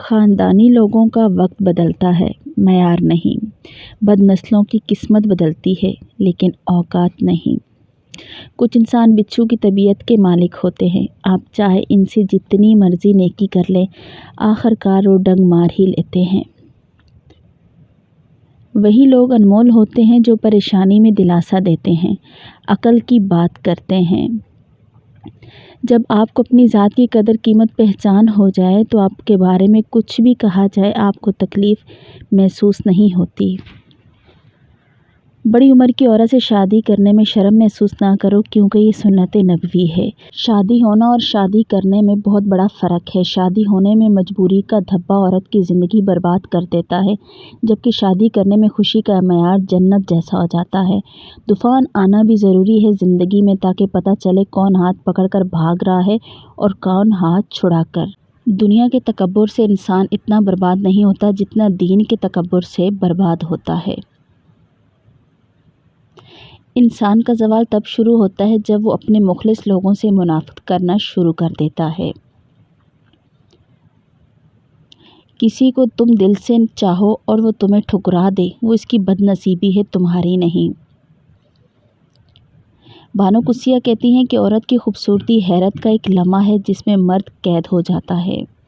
خاندانی لوگوں کا وقت بدلتا ہے، معیار نہیں۔ بدنسلوں کی قسمت بدلتی ہے لیکن اوقات نہیں۔ کچھ انسان بچھو کی طبیعت کے مالک ہوتے ہیں، آپ چاہے ان سے جتنی مرضی نیکی کر لیں، آخر کار وہ ڈنگ مار ہی لیتے ہیں۔ وہی لوگ انمول ہوتے ہیں جو پریشانی میں دلاسا دیتے ہیں، عقل کی بات کرتے ہیں۔ جب آپ کو اپنی ذات کی قدر قیمت پہچان ہو جائے تو آپ کے بارے میں کچھ بھی کہا جائے آپ کو تکلیف محسوس نہیں ہوتی۔ بڑی عمر کی عورت سے شادی کرنے میں شرم محسوس نہ کرو کیونکہ یہ سنت نبوی ہے۔ شادی ہونا اور شادی کرنے میں بہت بڑا فرق ہے۔ شادی ہونے میں مجبوری کا دھبا عورت کی زندگی برباد کر دیتا ہے، جبکہ شادی کرنے میں خوشی کا معیار جنت جیسا ہو جاتا ہے۔ طوفان آنا بھی ضروری ہے زندگی میں تاکہ پتہ چلے کون ہاتھ پکڑ کر بھاگ رہا ہے اور کون ہاتھ چھڑا کر۔ دنیا کے تکبر سے انسان اتنا برباد نہیں ہوتا جتنا دین کے تکبر سے برباد ہوتا ہے۔ انسان کا زوال تب شروع ہوتا ہے جب وہ اپنے مخلص لوگوں سے منافقت کرنا شروع کر دیتا ہے۔ کسی کو تم دل سے چاہو اور وہ تمہیں ٹھکرا دے، وہ اس کی بد نصیبی ہے، تمہاری نہیں۔ بانو قدسیہ کہتی ہیں کہ عورت کی خوبصورتی حیرت کا ایک لمحہ ہے جس میں مرد قید ہو جاتا ہے۔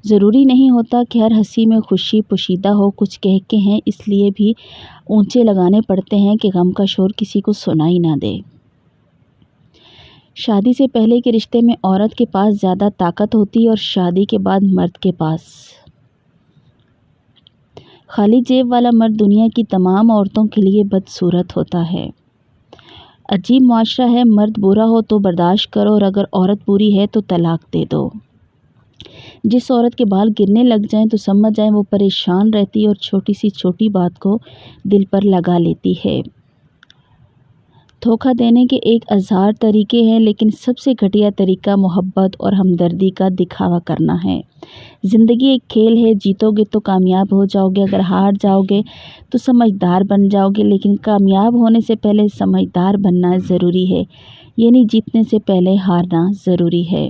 ضروری نہیں ہوتا کہ ہر ہنسی میں خوشی پوشیدہ ہو، کچھ کہکے ہیں اس لیے بھی اونچے لگانے پڑتے ہیں کہ غم کا شور کسی کو سنائی نہ دے۔ شادی سے پہلے کے رشتے میں عورت کے پاس زیادہ طاقت ہوتی ہے اور شادی کے بعد مرد کے پاس خالی جیب والا مرد دنیا کی تمام عورتوں کے لیے بدصورت ہوتا ہے۔ عجیب معاشرہ ہے، مرد برا ہو تو برداشت کرو اور اگر عورت بری ہے تو طلاق دے دو۔ جس عورت کے بال گرنے لگ جائیں تو سمجھ جائیں وہ پریشان رہتی ہے اور چھوٹی سی چھوٹی بات کو دل پر لگا لیتی ہے۔ دھوکہ دینے کے ایک ہزار طریقے ہیں لیکن سب سے گھٹیا طریقہ محبت اور ہمدردی کا دکھاوا کرنا ہے۔ زندگی ایک کھیل ہے، جیتو گے تو کامیاب ہو جاؤ گے، اگر ہار جاؤ گے تو سمجھدار بن جاؤ گے، لیکن کامیاب ہونے سے پہلے سمجھدار بننا ضروری ہے، یعنی جیتنے سے پہلے ہارنا ضروری ہے۔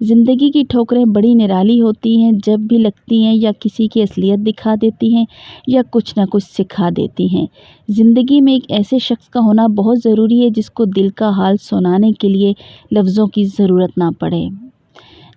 زندگی کی ٹھوکریں بڑی نرالی ہوتی ہیں، جب بھی لگتی ہیں یا کسی کی اصلیت دکھا دیتی ہیں یا کچھ نہ کچھ سکھا دیتی ہیں۔ زندگی میں ایک ایسے شخص کا ہونا بہت ضروری ہے جس کو دل کا حال سنانے کے لیے لفظوں کی ضرورت نہ پڑے۔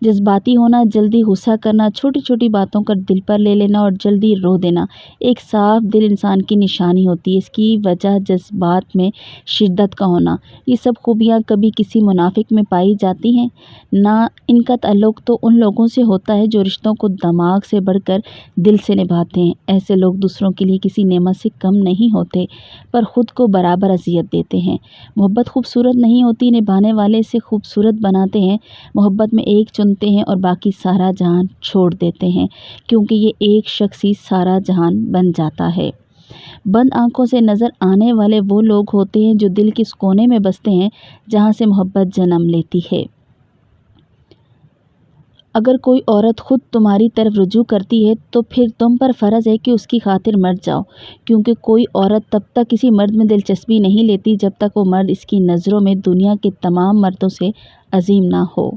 جذباتی ہونا، جلدی غصہ کرنا، چھوٹی چھوٹی باتوں کا دل پر لے لینا اور جلدی رو دینا ایک صاف دل انسان کی نشانی ہوتی ہے۔ اس کی وجہ جذبات میں شدت کا ہونا۔ یہ سب خوبیاں کبھی کسی منافق میں پائی جاتی ہیں نہ، ان کا تعلق تو ان لوگوں سے ہوتا ہے جو رشتوں کو دماغ سے بڑھ کر دل سے نبھاتے ہیں۔ ایسے لوگ دوسروں کے لیے کسی نعمت سے کم نہیں ہوتے پر خود کو برابر اذیت دیتے ہیں۔ محبت خوبصورت نہیں ہوتی، نبھانے والے سے خوبصورت بناتے ہیں۔ محبت میں ایک چنتے ہیں اور باقی سارا جہان چھوڑ دیتے ہیں کیونکہ یہ ایک شخص ہی سارا جہان بن جاتا ہے۔ بند آنکھوں سے نظر آنے والے وہ لوگ ہوتے ہیں جو دل کے اس کونے میں بستے ہیں جہاں سے محبت جنم لیتی ہے۔ اگر کوئی عورت خود تمہاری طرف رجوع کرتی ہے تو پھر تم پر فرض ہے کہ اس کی خاطر مر جاؤ، کیونکہ کوئی عورت تب تک کسی مرد میں دلچسپی نہیں لیتی جب تک وہ مرد اس کی نظروں میں دنیا کے تمام مردوں سے عظیم نہ ہو۔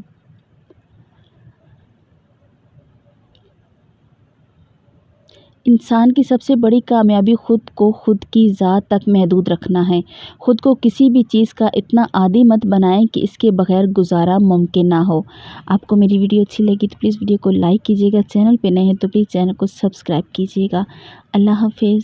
انسان کی سب سے بڑی کامیابی خود کو خود کی ذات تک محدود رکھنا ہے۔ خود کو کسی بھی چیز کا اتنا عادی مت بنائیں کہ اس کے بغیر گزارا ممکن نہ ہو۔ آپ کو میری ویڈیو اچھی لگی تو پلیز ویڈیو کو لائک کیجیے گا، چینل پہ نئے ہیں تو پلیز چینل کو سبسکرائب کیجیے گا۔ اللہ حافظ۔